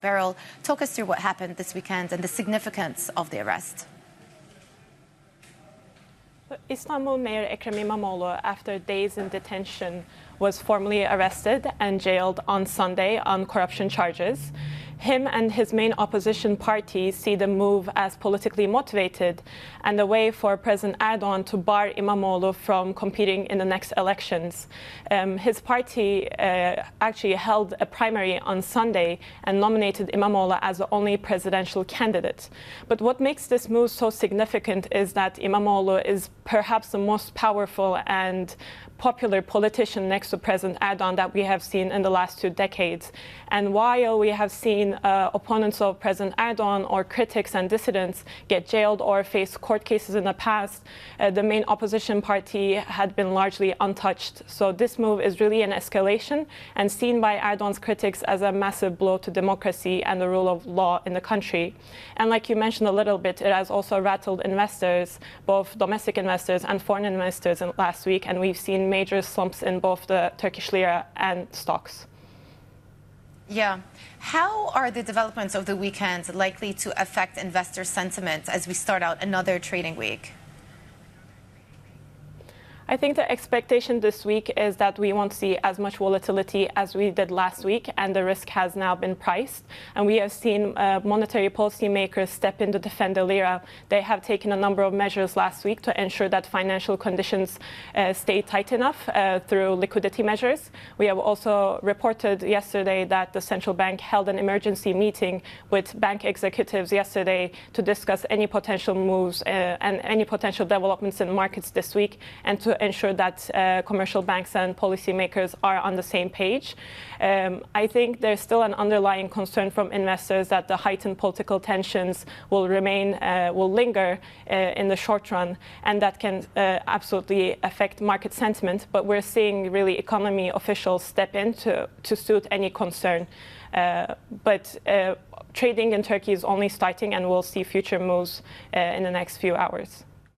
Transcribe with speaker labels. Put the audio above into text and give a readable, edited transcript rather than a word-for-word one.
Speaker 1: Beril, talk us through what happened this weekend and the significance of the arrest.
Speaker 2: Istanbul Mayor Ekrem Imamoglu, after days in detention, was formally arrested and jailed on Sunday on corruption charges. Him and his main opposition party see the move as politically motivated and a way for President Erdogan to bar Imamoglu from competing in the next elections. His party actually held a primary on Sunday and nominated Imamoglu as the only presidential candidate. But what makes this move so significant is that Imamoglu is perhaps the most powerful and popular politician next to President Erdogan that we have seen in the last 2 decades. And while we have seen opponents of President Erdogan or critics and dissidents get jailed or face court cases in the past, the main opposition party had been largely untouched. So this move is really an escalation and seen by Erdogan's critics as a massive blow to democracy and the rule of law in the country. And like you mentioned a little bit, it has also rattled investors, both domestic investors and foreign investors last week, and we've seen major slumps in both the Turkish lira and stocks.
Speaker 1: Yeah. How are the developments of the weekend likely to affect investor sentiment as we start out another trading week?
Speaker 2: I think the expectation this week is that we won't see as much volatility as we did last week, and the risk has now been priced. And we have seen monetary policy makers step in to defend the lira. They have taken a number of measures last week to ensure that financial conditions stay tight enough through liquidity measures. We have also reported yesterday that the central bank held an emergency meeting with bank executives yesterday to discuss any potential moves and any potential developments in markets this week, and to ensure that commercial banks and policymakers are on the same page. I think there's still an underlying concern from investors that the heightened political tensions will linger in the short run, and that can absolutely affect market sentiment. But we're seeing really economy officials step in to soothe any concern. But trading in Turkey is only starting, and we'll see future moves in the next few hours.